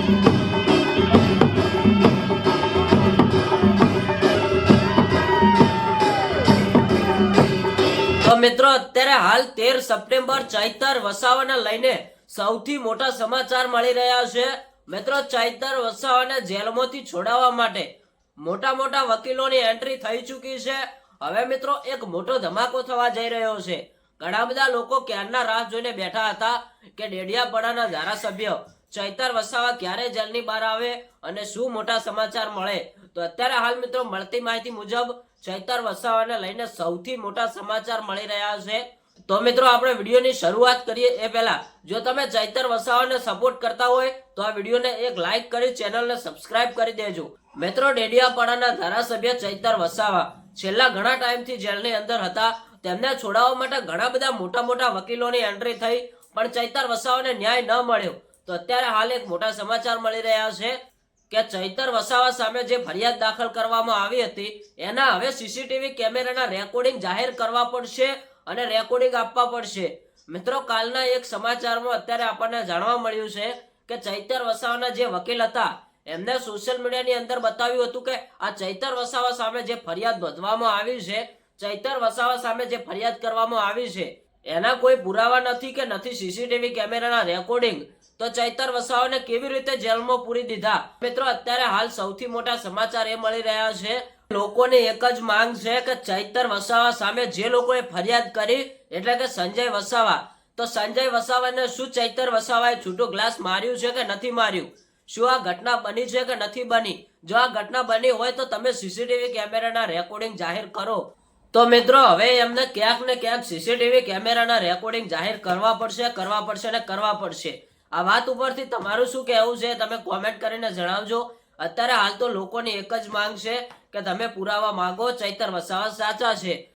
તો મિત્રો અત્યારે હાલ 13 સપ્ટેમ્બર ચૈતર વસાવાને લઈને સૌથી મોટા સમાચાર મળી રહ્યા છે। મિત્રો ચૈતર વસાવાને જેલમાંથી છોડાવવા માટે મોટા વકીલોની એન્ટ્રી થઈ ચૂકી છે। હવે મિત્રો એક મોટો ધમાકો થવા જઈ રહ્યો છે। ઘણા બધા લોકો ક્યારના રાહ જોઈને બેઠા હતા કે ડેડિયાપાડાના ધારાસભ્ય ચૈતર વસાવા ક્યારે જેલની બહાર આવે અને શું મોટા સમાચાર મળે। તો અત્યારે હાલ મિત્રો મળતી માહિતી મુજબ ચૈતર વસાવાને લઈને સૌથી મોટા સમાચાર મળી રહ્યા છે। તો મિત્રો આપણે વિડીયોની શરૂઆત કરીએ એ પહેલા જો તમે ચૈતર વસાવાને સપોર્ટ કરતા હોય તો આ વિડીયોને એક લાઈક કરી ચેનલને સબસ્ક્રાઇબ કરી દેજો। મિત્રો ડેડિયાપાડાના ધારાસભ્ય ચૈતર વસાવા છેલ્લા ઘણા ટાઈમથી જેલની અંદર હતા। તેમને છોડાવવા માટે ઘણા બધા મોટા વકીલોની એન્ટ્રી થઈ પણ ચૈતર વસાવાને ન્યાય ન મળ્યો। તો અત્યારે હાલ એક મોટા સમાચાર મળી રહ્યા છે કે ચૈતર વસાવા સામે જે ફરિયાદ દાખલ કરવામાં આવી હતી એના હવે સીસીટીવી કેમેરાના રેકોર્ડિંગ જાહેર કરવા પડશે અને રેકોર્ડિંગ આપવા પડશે। મિત્રો કાલના એક સમાચારમાં અત્યારે આપણને જાણવા મળ્યું છે કે ચૈતર વસાવાના જે વકીલ હતા એમને સોશિયલ મીડિયાની અંદર બતાવ્યું હતું કે આ ચૈતર વસાવા સામે જે ફરિયાદ નોંધવામાં આવી છે, ચૈતર વસાવા સામે જે ફરિયાદ કરવામાં આવી છે એના કોઈ પુરાવા નથી કે નથી સીસીટીવી કેમેરાના રેકોર્ડિંગ। તો ચૈતર વસાવાને કેવી રીતે જેલમાં પૂરી દીધા। મિત્રો અત્યારે હાલ સૌથી મોટા સમાચાર એ મળી રહ્યા છે લોકોની એક જ માંગ છે કે ચૈતર વસાવા સામે જે લોકોએ ફરિયાદ કરી એટલે કે સંજય વસાવા, તો સંજય વસાવાને શું ચૈતર વસાવાએ છૂટો ગ્લાસ માર્યું છે કે નથી માર્યું, શું આ ઘટના બની છે કે નથી બની। જો આ ઘટના બની હોય તો તમે સીસીટીવી કેમેરાના રેકોર્ડિંગ જાહેર કરો। તો મિત્રો હવે એમને ક્યાંક ને ક્યાંક સીસીટીવી કેમેરાના રેકોર્ડિંગ જાહેર કરવા પડશે। આ વાત ઉપરથી તમારું શું કહેવું છે તમે કોમેન્ટ કરીને જણાવજો। અત્યારે હાલ તો લોકોની એક જ માંગ છે કે તમે પુરાવા માંગો, ચૈતર વસાવા સાચા છે।